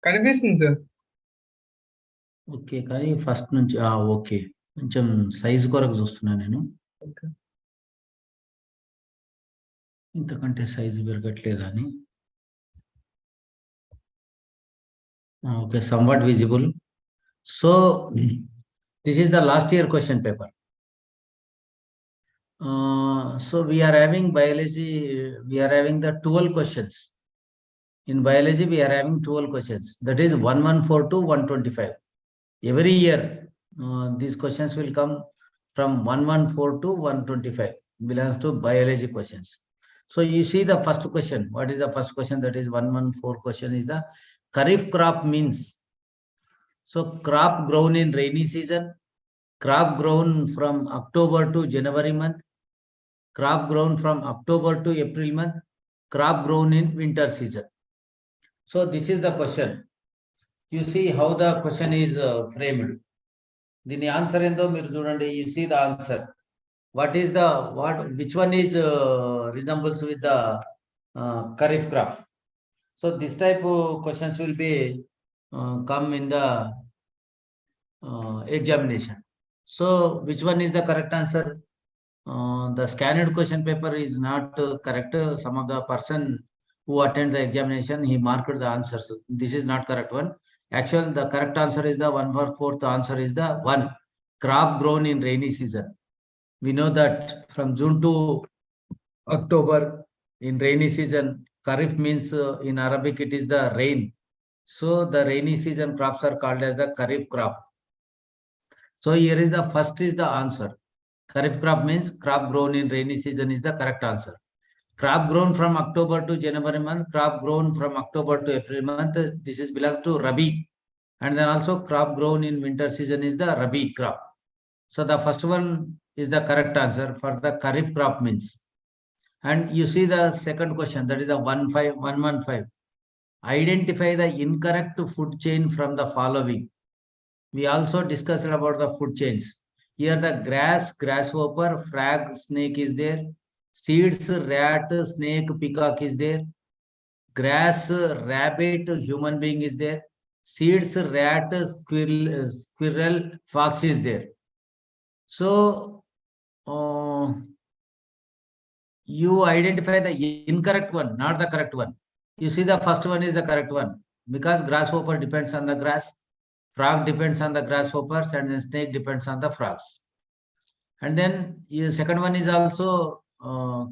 కనిపిస్తుంది sir. Okay, కానీ first నుంచి ఓకే, కొంచెం సైజ్ కొరకు చూస్తున్నా నేను. ఓకే. ఇంతకంటే సైజు పెరగట్లేదా అని. Okay, somewhat visible. So this is the last year question paper. So we are having biology, we are having the 12 questions. In biology, we are having 12 questions. That is 114 to 125. Every year, these questions will come from 114 to 125, belongs to biology questions. So you see the first question. What is the first question? That is 114 question is the Kharif crop means. So crop grown in rainy season, crop grown from October to January month, crop grown from October to April month, crop grown in winter season. So this is the question. You see how the question is framed. The answer in the you see the answer. What is the which one is resembles with the Kharif crop? So this type of questions will be come in the examination. So which one is the correct answer? The scanned question paper is not correct. Some of the person who attend the examination, he marked the answers. This is not correct one. Actually, the correct answer is the 1/4. The answer is the one, crop grown in rainy season. We know that from June to October in rainy season, Kharif means in Arabic it is the rain. So the rainy season crops are called as the Kharif crop. So here is the first is the answer. Kharif crop means crop grown in rainy season is the correct answer. Crop grown from October to January month, crop grown from October to April month, this is belongs to Rabi. And then also crop grown in winter season is the Rabi crop. So the first one is the correct answer for the Kharif crop means. And you see the second question, that is the 115. Identify the incorrect food chain from the following. We also discussed about the food chains. Here the grass, grasshopper, frog, snake is there. Seeds, rat, snake, peacock is there. Grass, rabbit, human being is there. Seeds, rat, squirrel, fox is there. So you identify the incorrect one, not the correct one. You see the first one is the correct one because grasshopper depends on the grass, frog depends on the grasshoppers, and then snake depends on the frogs. And then the second one is also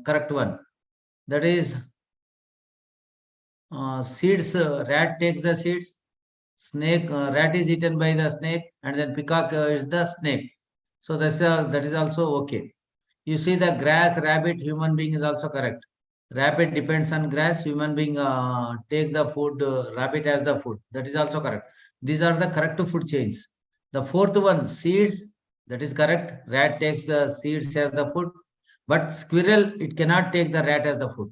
correct one. That is seeds, rat takes the seeds, snake, rat is eaten by the snake, and then peacock is the snake. So that is also okay. You see the grass, rabbit, human being is also correct. Rabbit depends on grass, human being takes the food, rabbit has the food. That is also correct. These are the correct food chains. The fourth one, seeds, that is correct. Rat takes the seeds as the food, but squirrel, it cannot take the rat as the food.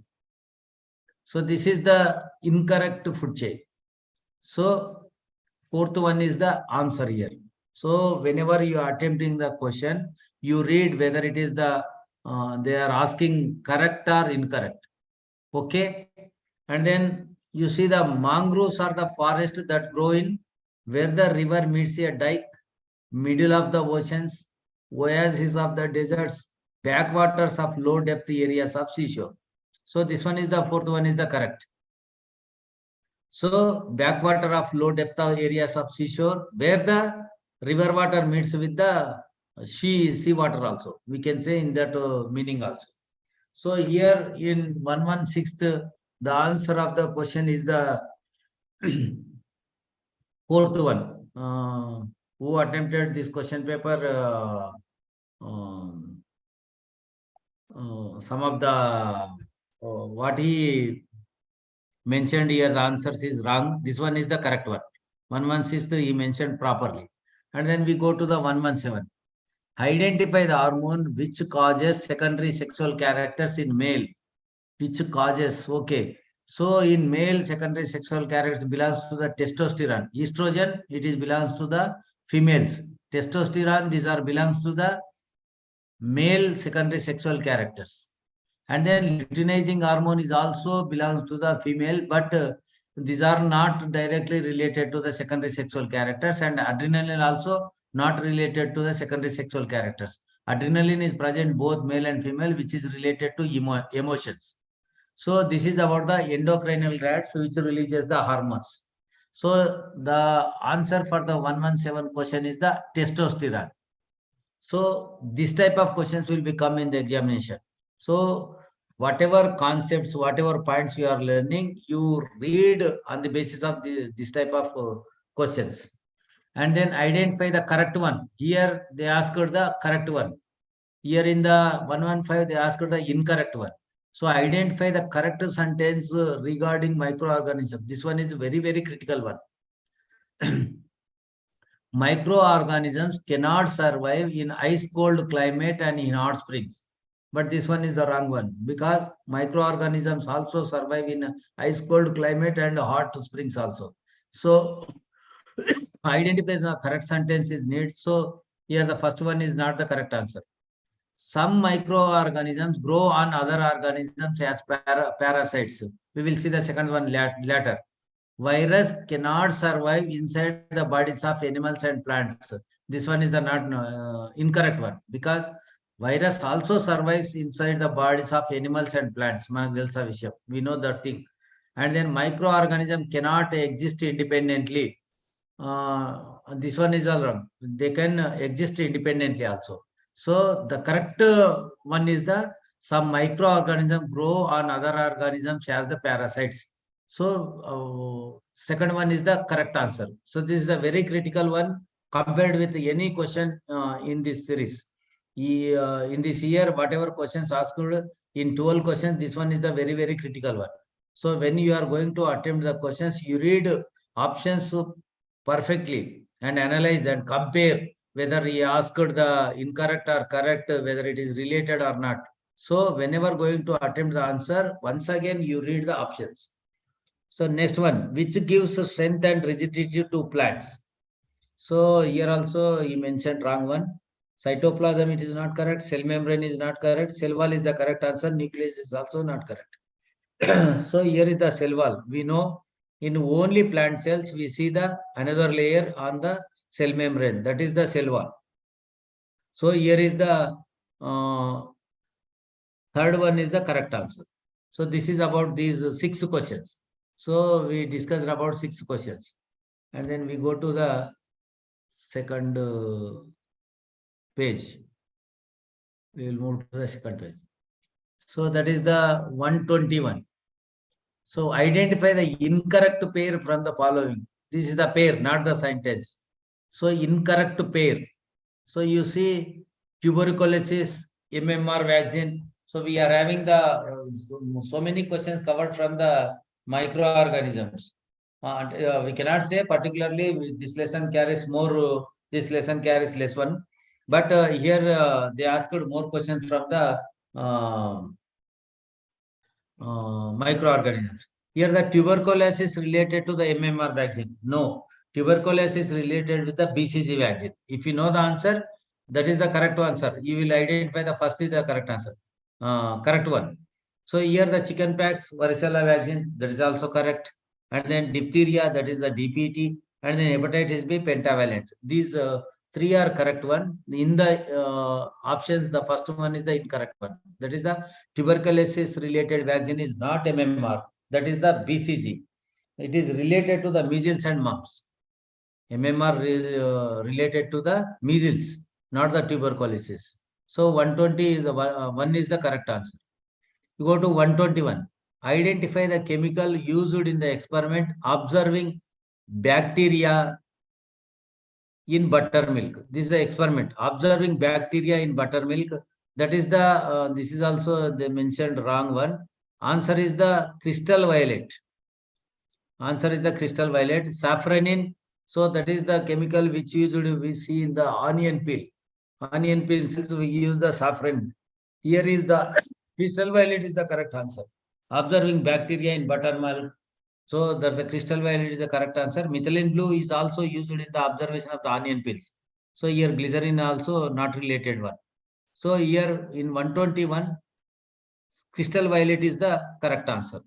So this is the incorrect food chain. So fourth one is the answer here. So whenever you are attempting the question, you read whether it is the they are asking correct or incorrect. Okay. And then you see the mangroves are the forest that grow in where the river meets a dike, middle of the oceans, oases of the deserts, backwaters of low depth areas of seashore. So this one is the fourth one is the correct. So backwater of low depth areas of seashore where the river water meets with the sea water also. We can say in that meaning also. So here in 116, the answer of the question is the fourth one. Who attempted this question paper? Some of the what he mentioned here, the answers is wrong. This one is the correct one. 116 he mentioned properly. And then we go to the 117. Identify the hormone which causes secondary sexual characters in male. Which causes, okay. So in male, secondary sexual characters belongs to the testosterone. Estrogen, it is belongs to the females. Testosterone, these are belongs to the male secondary sexual characters. And then luteinizing hormone is also belongs to the female, but These are not directly related to the secondary sexual characters, and adrenaline also not related to the secondary sexual characters. Adrenaline is present both male and female, which is related to emotions. So this is about the endocrinal glands, which releases the hormones. So the answer for the 117 question is the testosterone. So this type of questions will become in the examination. So whatever concepts, whatever points you are learning, you read on the basis of this type of questions, and then identify the correct one. Here they asked the correct one. Here in the 115 they asked the incorrect one. So identify the correct sentence regarding microorganism. This one is very critical one. Microorganisms cannot survive in ice cold climate and in hot springs. But this one is the wrong one, because microorganisms also survive in ice cold climate and hot springs also. So identify the correct sentence is needed. So here the first one is not the correct answer. Some microorganisms grow on other organisms as parasites. We will see the second one later. Virus cannot survive inside the bodies of animals and plants. This one is the not incorrect one, because virus also survives inside the bodies of animals and plants. We know that thing. And then microorganism cannot exist independently. This one is all wrong. They can exist independently also. So the correct one is the some microorganisms grow on other organisms as the parasites. So second one is the correct answer. So this is a very critical one compared with any question in this series. In this year, whatever questions asked in 12 questions, this one is the very critical one. So when you are going to attempt the questions, you read options perfectly and analyze and compare whether he asked the incorrect or correct, whether it is related or not. So whenever going to attempt the answer, once again you read the options. So next one, which gives strength and rigidity to plants. So here also he mentioned wrong one. Cytoplasm, it is not correct. Cell membrane is not correct. Cell wall is the correct answer. Nucleus is also not correct. So here is the cell wall. We know in only plant cells, we see the another layer on the cell membrane. That is the cell wall. So here is the third one is the correct answer. So this is about these 6 questions. So we discussed about 6 questions. And then we go to the second page. We will move to the second page. So that is the 121. So identify the incorrect pair from the following. This is the pair, not the sentence. So incorrect pair. So you see tuberculosis, MMR vaccine. So we are having the so many questions covered from the microorganisms. We cannot say particularly this lesson carries more, this lesson carries less one. But here they asked more questions from the microorganisms. Here the tuberculosis related to the MMR vaccine. No, tuberculosis related with the BCG vaccine. If you know the answer, that is the correct answer. You will identify the first is the correct answer. Correct one. So here the chickenpox, varicella vaccine, that is also correct. And then diphtheria, that is the DPT. And then hepatitis B, pentavalent. These 3 are correct one. In the options, the first one is the incorrect one. That is the tuberculosis related vaccine is not MMR. That is the BCG. It is related to the measles and mumps. MMR related to the measles, not the tuberculosis. So 120 is the one is the correct answer. You go to 121. Identify the chemical used in the experiment observing bacteria in buttermilk. This is the experiment. Observing bacteria in buttermilk. That is the, this is also they mentioned wrong one. Answer is the crystal violet. Answer is the crystal violet. Safranin. So that is the chemical which usually we see in the onion peel. Onion peel, since we use the saffron. Here is the crystal violet is the correct answer. Observing bacteria in buttermilk. So that the crystal violet is the correct answer. Methylene blue is also used in the observation of the onion peels. So here glycerin also not related one. So here in 121, crystal violet is the correct answer.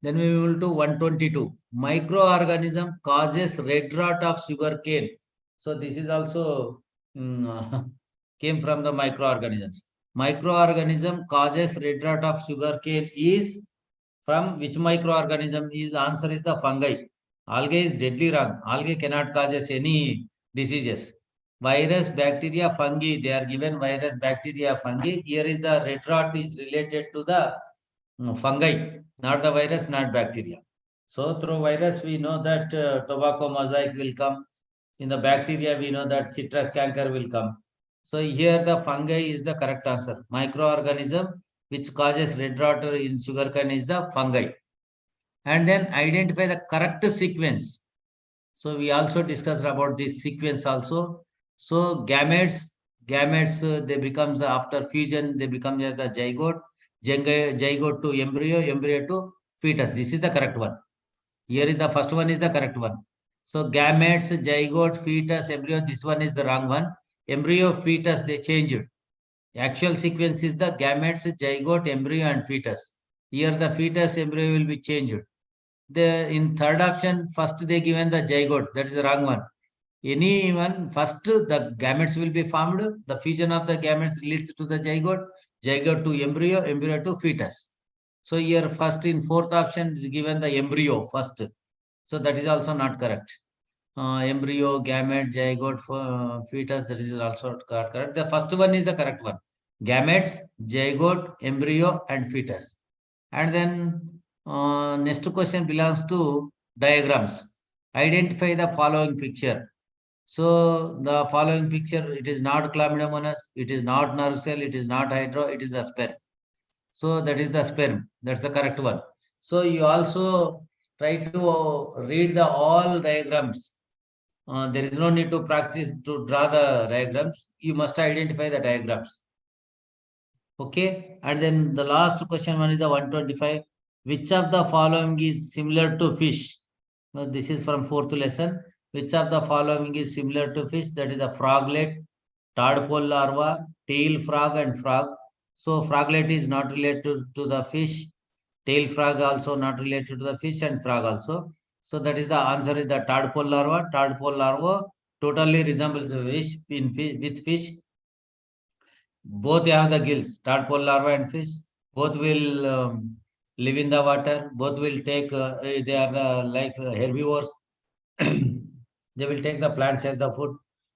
Then we will to 122. Microorganism causes red rot of sugar cane. So this is also came from the microorganisms. Microorganism causes red rot of sugar cane is from which microorganism? Is answer is the fungi. Algae is deadly wrong. Algae cannot causes any diseases. Virus, bacteria, fungi. They are given virus, bacteria, fungi. Here is the red rot is related to the fungi, not the virus, not bacteria. So through virus, we know that tobacco mosaic will come. In the bacteria, we know that citrus canker will come. So here the fungi is the correct answer. Microorganism which causes red rot in sugarcane is the fungi. And then identify the correct sequence. So we also discussed about this sequence also. So gametes, they becomes the after fusion, they become the zygote, zygote to embryo, embryo to fetus. This is the correct one. Here is the first one is the correct one. So gametes, zygote, fetus, embryo, this one is the wrong one. Embryo, fetus, they changed. Actual sequence is the gametes, zygote, embryo and fetus. Here the fetus, embryo will be changed. In third option, first they given the zygote, that is the wrong one. Anyone, first the gametes will be formed, the fusion of the gametes leads to the zygote, zygote to embryo, embryo to fetus. So here first in fourth option is given the embryo first. So that is also not correct. Embryo, gamete, zygote, fetus, that is also correct. The first one is the correct one. Gametes, zygote, embryo and fetus. And then next question belongs to diagrams. Identify the following picture. So the following picture, it is not chlamydomonas, it is not nerve cell, it is not hydra, it is a sperm. So that is the sperm. That's the correct one. So you also try to read the all diagrams. There is no need to practice to draw the diagrams. You must identify the diagrams. Okay. And then the last question one is the 125. Which of the following is similar to fish? Now, this is from fourth lesson. Which of the following is similar to fish? That is the froglet, tadpole larva, tail frog and frog. So froglet is not related to the fish. Tail frog also not related to the fish and frog also. So that is the answer is the tadpole larva. Tadpole larva totally resembles the fish with fish. Both have the gills, tadpole larva and fish. Both will live in the water. Both will take, they are like herbivores. They will take the plants as the food.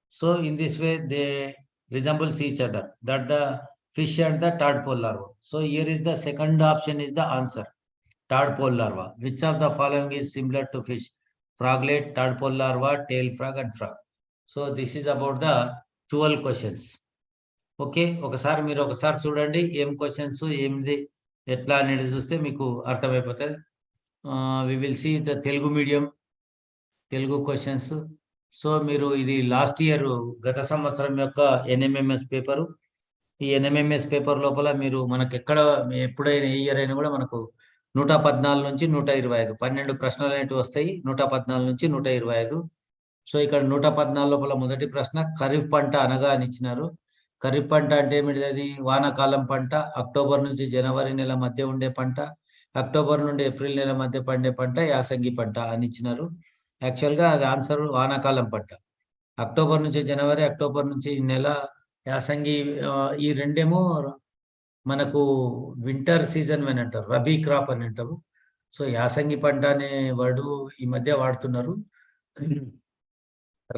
So in this way, they resembles each other. That the fish and the tadpole larva. So here is the second option is the answer. Tadpole larva. Which of the following is similar to fish? Froglet, tadpole larva, tail frog and frog. So this is about the 12 questions. Okay. ఒకసారి మీరు ఒకసారి చూడండి ఏం questions ఏమిది ఎట్లా అనేది చూస్తే మీకు అర్థమైపోతుంది. We will see the Telugu medium Telugu questions. So మీరు ఇది లాస్ట్ ఇయర్ గత సంవత్సరం యొక్క ఎన్ఎంఎంఎస్ పేపరు. ఈ ఎన్ఎంఎంఎస్ పేపర్ లోపల మీరు మనకు ఎప్పుడైనా ఏ ఇయర్ అయినా కూడా మనకు 114 నుంచి 125 12 ప్రశ్నలు అనేవి వస్తాయి. 114 నుంచి 125. సో ఇక్కడ 114 లోపల మొదటి ప్రశ్న ఖరీఫ్ పంట అనగా అని ఇచ్చినారు. ఖరీఫ్ పంట అంటే ఏమిటి? అది వానాకాలం పంట, అక్టోబర్ నుంచి జనవరి నెల మధ్య ఉండే పంట, అక్టోబర్ నుండి ఏప్రిల్ నెల మధ్య పండే పంట యాసంగి పంట అని ఇచ్చినారు. యాక్చువల్గా అది ఆన్సర్ వానాకాలం పంట. అక్టోబర్ నుంచి జనవరి, అక్టోబర్ నుంచి నెల యాసంగి, ఈ రెండేమో మనకు వింటర్ సీజన్ అని అంటారు, రబీ క్రాప్ అని అంటారు. సో యాసంగి పంట అనే వర్డ్ ఈ మధ్య వాడుతున్నారు,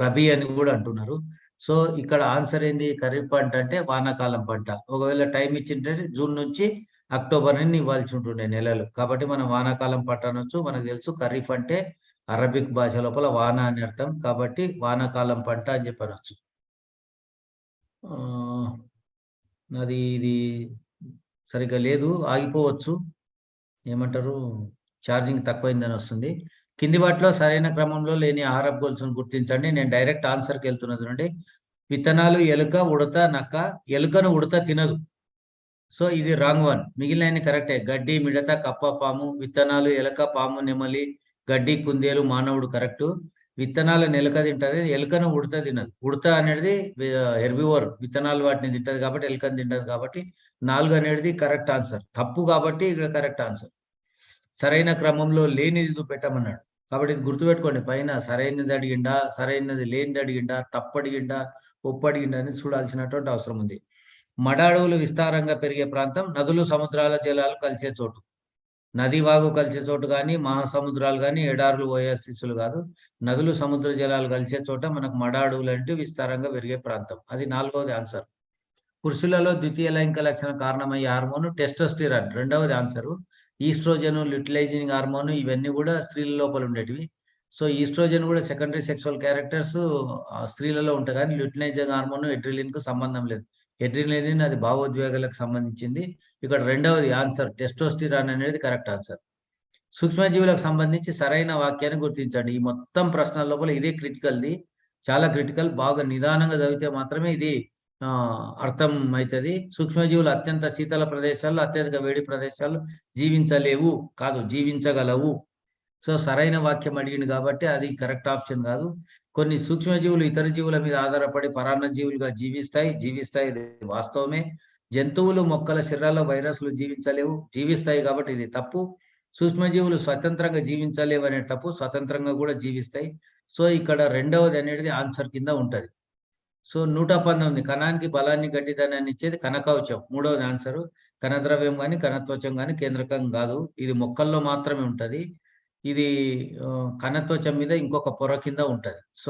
రబీ అని కూడా అంటున్నారు. సో ఇక్కడ ఆన్సర్ ఏంది? ఖరీఫ్ పంట అంటే వానాకాలం పంట. ఒకవేళ టైం ఇచ్చింటే జూన్ నుంచి అక్టోబర్ అని ఇవ్వాల్సి ఉంటుండే నెలలు. కాబట్టి మనం వానాకాలం పంట అనొచ్చు. మనకు తెలుసు ఖరీఫ్ అంటే అరబిక్ భాష లోపల వాన అని అర్థం. కాబట్టి వానాకాలం పంట అని చెప్పనొచ్చు. అది ఇది సరిగ్గా లేదు, ఆగిపోవచ్చు. ఏమంటారు, ఛార్జింగ్ తక్కువైందని వస్తుంది. కింది వాటిలో సరైన క్రమంలో లేని ఆహారపు గొలుసును గుర్తించండి. నేను డైరెక్ట్ ఆన్సర్కి వెళ్తున్నది చూడండి. విత్తనాలు ఎలుక, ఉడత, నక్క. ఎలుకను ఉడత తినదు. సో ఇది రాంగ్ వన్. మిగిలిన కరెక్టే. గడ్డి, మిడత, కప్ప, పాము. విత్తనాలు ఎలుక, పాము, నెమలి, గడ్డి, కుందేలు, మానవుడు కరెక్ట్. విత్తనాలను ఎలుక తింటది, ఎలుకను ఉడత తినదు. ఉడత అనేది హెర్బివోర్, విత్తనాలు వాటిని తింటది కాబట్టి ఎలుకను తింటది. కాబట్టి 4 అనేది కరెక్ట్ ఆన్సర్. తప్పు కాబట్టి ఇక్కడ కరెక్ట్ ఆన్సర్. సరైన క్రమంలో లేనిది చూపెట్టమన్నాడు. కాబట్టి ఇది గుర్తుపెట్టుకోండి. పైన సరైనది అడిగిండా, సరైనది లేనిది అడిగిండా, తప్పు అడిగిండా, ఒప్పు అడిగిండా అని చూడాల్సినటువంటి అవసరం ఉంది. మడ అడవులు విస్తారంగా పెరిగే ప్రాంతం నదులు, సముద్రాల జలాలు కలిసే చోటు. నది, వాగు కలిసే చోటు గాని, మహాసముద్రాలు గాని, ఎడారులు, ఓయాసిస్సులు కాదు. నదులు, సముద్ర జలాలు కలిసే చోట మనకు మడ అడవులంటే విస్తారంగా పెరిగే ప్రాంతం. అది 4వది ఆన్సర్. పురుషులలో ద్వితీయ లైంగిక లక్షణం కారణమయ్యే హార్మోన్ టెస్టోస్టిరాన్. రెండవది ఆన్సరు. ఈస్ట్రోజన్, ల్యూటిలైజింగ్ హార్మోన్ ఇవన్నీ కూడా స్త్రీల లోపల ఉండేటివి. సో, ఈస్ట్రోజన్ కూడా సెకండరీ సెక్సువల్ క్యారెక్టర్స్ స్త్రీలలో ఉంటాయి కానీ ల్యూటిలైజింగ్ హార్మోన్ ఎడ్రిలిన్‌కు సంబంధం లేదు. ఎడ్రిలిన్ అది భావోద్వేగాలకు సంబంధించింది. ఇక్కడ రెండవది ఆన్సర్ టెస్టోస్టిరాన్ అనేది కరెక్ట్ ఆన్సర్. సూక్ష్మజీవులకు సంబంధించి సరైన వాక్యాన్ని గుర్తించండి. ఈ మొత్తం ప్రశ్నల లోపల ఇదే క్రిటికల్‌ది. చాలా క్రిటికల్. బాగా నిదానంగా చదివితే మాత్రమే ఇది అర్థం అయితది. సూక్ష్మజీవులు అత్యంత శీతల ప్రదేశాల్లో, అత్యధిక వేడి ప్రదేశాల్లో జీవించలేవు కాదు, జీవించగలవు. సో, సరైన వాక్యం అడిగిండు కాబట్టి అది కరెక్ట్ ఆప్షన్ కాదు. కొన్ని సూక్ష్మజీవులు ఇతర జీవుల మీద ఆధారపడి పరాన్న జీవులుగా జీవిస్తాయి. ఇది వాస్తవమే. జంతువులు, మొక్కల శరీరాల్లో వైరస్‌లు జీవించలేవు. జీవిస్తాయి కాబట్టి ఇది తప్పు. సూక్ష్మజీవులు స్వతంత్రంగా జీవించలేవు అనేది తప్పు. స్వతంత్రంగా కూడా జీవిస్తాయి. సో, ఇక్కడ రెండవది అనేది ఆన్సర్ కింద ఉంటది. సో, 119 కణానికి బలాన్ని, గట్టిదనాన్ని ఇచ్చేది కణకవచం. మూడవది ఆన్సరు. కణద్రవ్యం గాని, కణత్వచం గాని కేంద్రకం కాదు. ఇది మొక్కల్లో మాత్రమే ఉంటది. ఇది కణత్వచం మీద ఇంకొక పొర కింద ఉంటది. సో,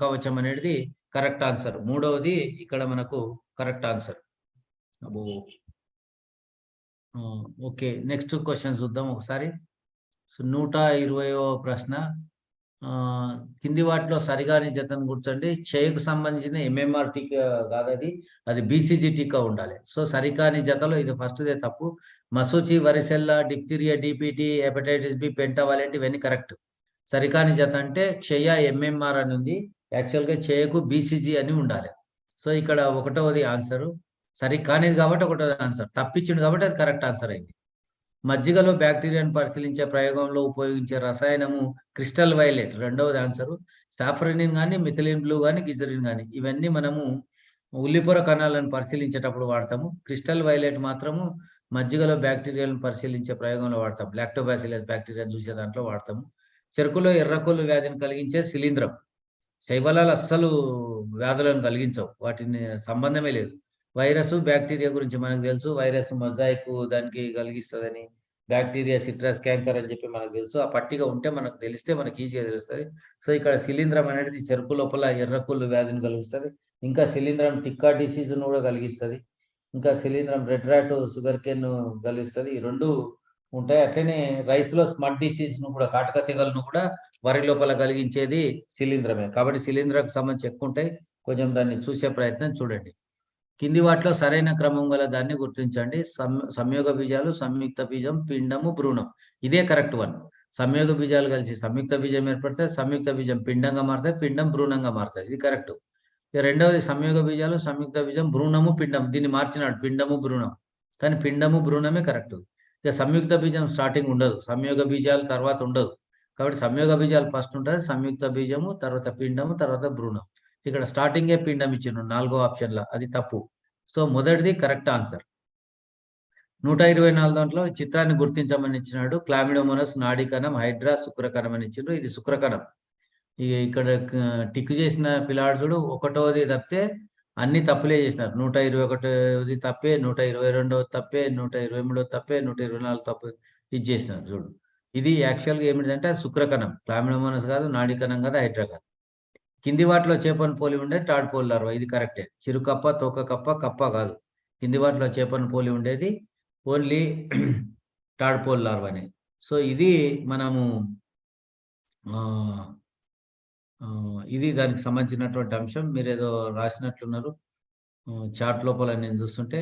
కవచం అనేది కరెక్ట్ ఆన్సర్. మూడవది ఇక్కడ మనకు కరెక్ట్ ఆన్సర్. అబ్బో! ఓకే. నెక్స్ట్ క్వెషన్ చూద్దాం ఒకసారి. సో, 120వ ప్రశ్న. కింది వాటిలో సరిగాని జతను గుర్తుండి. క్షయకు సంబంధించిన ఎంఎంఆర్ టీకా కాదది. అది బీసీజీ టీకా ఉండాలి. సో, సరికాని జతలో ఇది ఫస్ట్‌దే తప్పు. మసూచి, varicella, diphtheria, DPT, hepatitis B, pentavalent ఇవన్నీ కరెక్ట్. సరికాని జత అంటే క్షయ ఎంఎంఆర్ అని ఉంది. యాక్చువల్‌గా క్షయకు బీసీజీ అని ఉండాలి. సో, ఇక్కడ ఒకటవది ఆన్సరు. సరి కానిది కాబట్టి ఒకటోది ఆన్సర్. తప్పిచ్చిండు కాబట్టి అది కరెక్ట్ ఆన్సర్ అయింది. మజ్జిగలో బ్యాక్టీరియాను పరిశీలించే ప్రయోగంలో ఉపయోగించే రసాయనము క్రిస్టల్ వైలెట్. రెండవది ఆన్సరు. సాఫ్రనిన్ గాని, మిథిలిన్ బ్లూ గాని, గిజరిన్ గాని ఇవన్నీ మనము ఉల్లిపొర కణాలను పరిశీలించేటప్పుడు వాడతాము. క్రిస్టల్ వైలెట్ మాత్రము మజ్జిగలో బ్యాక్టీరియాలను పరిశీలించే ప్రయోగంలో వాడతాం. లాక్టోబాసిల్లస్ బ్యాక్టీరియాను చూసే దాంట్లో వాడతాము. చెరుకులో ఎర్రకొల్లు వ్యాధిని కలిగించే శిలీంధ్రం. శైవలాలు అస్సలు వ్యాధులను కలిగించవు. వాటిని సంబంధమే లేదు. వైరస్, బ్యాక్టీరియా గురించి మనకు తెలుసు. వైరస్ మొజాయిక్ దానికి కలిగిస్తదని, బ్యాక్టీరియా సిట్రస్ క్యాంకర్ అని చెప్పి మనకు తెలుసు. ఆ పట్టిక ఉంటే మనకు తెలిస్తే మనకు ఈజీగా తెలుస్తది. సో, ఇక్కడ శిలీంధ్రం అనేది చెరుకు లోపల ఎర్రకుళ్ళు వ్యాధిని కలిగిస్తది. ఇంకా శిలీంధ్రం టిక్కా డిసీజ్‌ను కూడా కలిగిస్తది. ఇంకా శిలీంధ్రం రెడ్ రాట్, షుగర్ కేన్ కలిగిస్తది. ఈ 2 ఉంటాయి. అట్లనే రైస్‌లో స్మట్ డిసీజ్‌ను కూడా కాటక తెగులును కూడా వరి లోపల కలిగించేది శిలీంధ్రమే. కాబట్టి శిలీంధ్రకు సంబంధించి ఎక్కువుంటాయి. కొంచెం దాన్ని చూసే ప్రయత్నం చూడండి. కింది వాటిలో సరైన క్రమం గల దాన్ని గుర్తించండి. సంయోగ బీజాలు, సంయుక్త బీజం, పిండము, భ్రూణం. ఇదే కరెక్ట్ వన్. సంయోగ బీజాలు కలిసి సంయుక్త బీజం ఏర్పడతాయి. సంయుక్త బీజం పిండంగా మారుతాయి. పిండం భ్రూణంగా మారుతాయి. ఇది కరెక్ట్. ఇక రెండవది సంయోగ బీజాలు, సంయుక్త బీజం, భ్రూణము, పిండం. దీన్ని మార్చినాడు పిండము, భ్రూణం. కానీ పిండము, భ్రూణమే కరెక్ట్. ఇక సంయుక్త బీజం స్టార్టింగ్ ఉండదు. సంయోగ బీజాలు తర్వాత ఉండదు. కాబట్టి సంయోగ బీజాలు ఫస్ట్ ఉంటది. సంయుక్త బీజము, తర్వాత పిండము, తర్వాత భ్రూణం. ఇక్కడ స్టార్టింగే పిండం ఇచ్చిండు 4వ ఆప్షన్‌ల. అది తప్పు. సో, మొదటిది కరెక్ట్ ఆన్సర్. 124 దాంట్లో చిత్రాన్ని గుర్తించమని ఇచ్చినాడు. క్లామిడోమోనాస్ నాడీ కణం, హైడ్రా శుక్రకణం అని ఇచ్చిండ్రు. ఇది శుక్రకణం. ఇక్కడ టిక్ చేసిన పిల్లాడు చూడు ఒకటోది తప్పితే అన్ని తప్పులే చేసినారు. 121ది తప్పే, 122ది తప్పే, 123ది తప్పే, 124 తప్పు ఇది చేసినారు చూడు. ఇది యాక్చువల్‌గా ఏమిటిదంటే అది శుక్రకణం. క్లామిడోమోనాస్ కాదు, నాడీ కణం కాదు, హైడ్రా కాదు. కింది వాటిలో చేపను పోలి ఉండేది టాడ్‌పోల్ లార్వా. ఇది కరెక్టే. చిరుకప్ప, తోకకప్ప, కప్ప కాదు. కింది వాటిలో చేపను పోలి ఉండేది ఓన్లీ టాడ్‌పోల్ లార్వానే. సో, ఇది మనము ఇది దానికి సంబంధించినటువంటి అంశం. మీరేదో రాసినట్లున్నారు. చాట్ లోపల నేను చూస్తుంటే.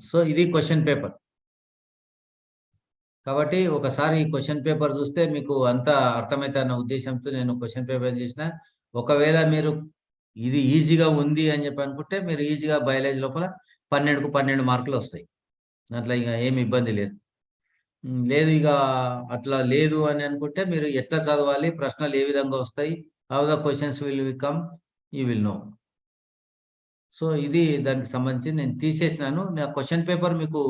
సో, ఇది క్వెషన్ పేపర్. కాబట్టి ఒకసారి ఈ క్వెషన్ పేపర్ చూస్తే మీకు అంతా అర్థమైతదన్న ఉద్దేశంతో నేను క్వెషన్ పేపర్ చేసిన. ఒకవేళ మీరు ఇది ఈజీగా ఉంది అని చెప్పి అనుకుంటే మీరు ఈజీగా బయాలజీ లోపల 12కు 12 మార్కులు వస్తాయి. దాంట్లో ఇక ఏమి ఇబ్బంది లేదు. లేదు ఇక అట్లా లేదు అని అనుకుంటే మీరు ఎట్లా చదవాలి, ప్రశ్నలు ఏ విధంగా వస్తాయి, how the questions will become you will know. So, ఇది దానికి సంబంధించి నేను తీసేసినాను. నా క్వెషన్ పేపర్ మీకు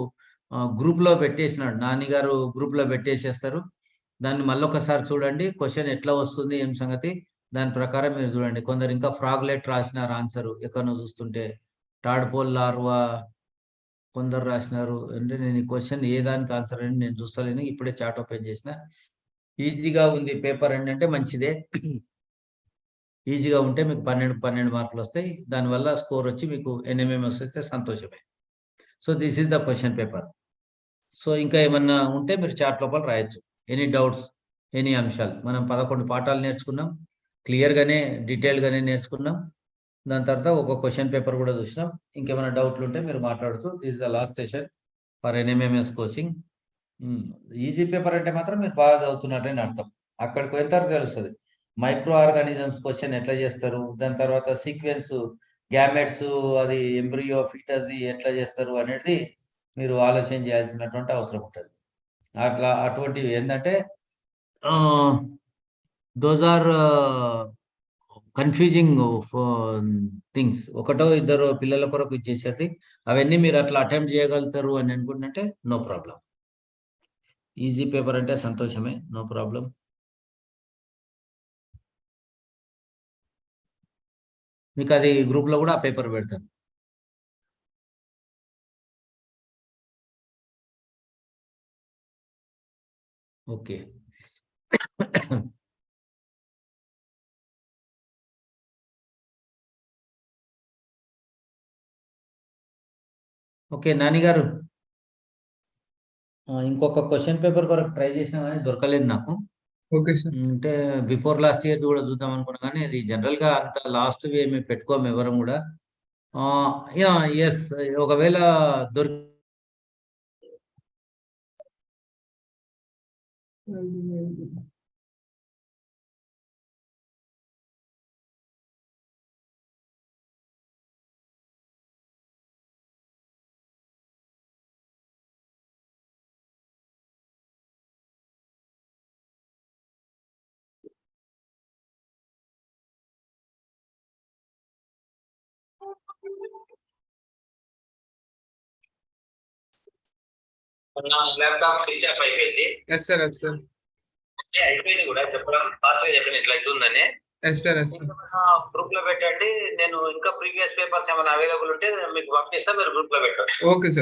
గ్రూప్ లో పెట్టేసినాడు, నాని గారు గ్రూప్ లో పెట్టేసేస్తారు. దాన్ని మళ్ళొకసారి చూడండి, క్వశ్చన్ ఎట్లా వస్తుంది ఏం సంగతి, దాని ప్రకారం మీరు చూడండి. కొందరు ఇంకా ఫ్రాగ్లెట్ రాసినారు ఆన్సర్ ఎక్కడో చూస్తుంటే, టాడ్పోల్ లార్వా కొందరు రాసినారు. అంటే నేను ఈ క్వశ్చన్ ఏ దానికి ఆన్సర్ అని నేను చూస్తలేను, ఇప్పుడే చాట్ ఓపెన్ చేసిన. ఈజీగా ఉంది పేపర్ ఏంటంటే మంచిదే. ఈజీగా ఉంటే మీకు 12 మార్కులు వస్తాయి. దానివల్ల స్కోర్ వచ్చి మీకు NMMS వస్తే సంతోషమే. So this is the question paper. So ఇంకా ఏమన్నా ఉంటే మీరు చాట్ లోపల రాయొచ్చు. ఎనీ డౌట్స్, ఎనీ అంశాలు. మనం 11 పాఠాలు నేర్చుకున్నాం, క్లియర్గానే డీటెయిల్గానే నేర్చుకున్నాం. దాని తర్వాత ఒక క్వశ్చన్ పేపర్ కూడా చూసినాం. ఇంకేమైనా డౌట్లు ఉంటే మీరు మాట్లాడుతూ, this the last session for NMMS coaching. Easy paper అంటే మాత్రం మీరు బాగా చదువుతున్నట్టని అర్థం. అక్కడికి పోయిన తర్వాత తెలుస్తుంది మైక్రో ఆర్గానిజమ్స్ క్వశ్చన్ ఎట్లా చేస్తారు, దాని తర్వాత సీక్వెన్స్ గ్యామెట్స్, అది ఎంబ్రియో ఫీటస్ది ఎట్లా చేస్తారు అనేది మీరు ఆలోచన చేయాల్సినటువంటి అవసరం ఉంటుంది. అట్లా అటువంటివి ఏంటంటే దోస్ ఆర్ కన్ఫ్యూజింగ్ థింగ్స్. ఒకటో ఇద్దరు పిల్లల కొరకు ఇచ్చేసేది, అవన్నీ మీరు అట్లా అటెంప్ట్ చేయగలుగుతారు అని అనుకుంటుంటే నో ప్రాబ్లం. ఈజీ పేపర్ అంటే సంతోషమే, నో ప్రాబ్లం. మీకు అది గ్రూప్ లో కూడా ఆ పేపర్ పెడతాను. ఓకే. ఓకే నాని గారు, ఇంకొక క్వశ్చన్ పేపర్ కొరకు ట్రై చేసినా కానీ దొరకలేదు నాకు. Okay sir. అంటే బిఫోర్ లాస్ట్ ఇయర్ కూడా చూద్దాం అనుకున్నా కానీ అది జనరల్ గా అంత లాస్ట్ ఏమి పెట్టుకోము ఎవరం కూడా. యా ఎస్, ఒకవేళ దొరికి ల్యాప్టాప్ స్విచ్ ఆఫ్ అయిపోయింది. Yes sir, yes sir. అయిపోయింది కూడా చెప్పడం, ఫాస్ట్ గా చెప్పిన ఇట్లా అవుతుందని. Yes sir, yes sir. Group లో పెట్టండి. నేను ఇంకా ప్రీవియస్ పేపర్స్ ఏమైనా అవైలబుల్ ఉంటే మీకు పంపిస్తా, మీరు గ్రూప్ లో పెట్టండి. Okay sir.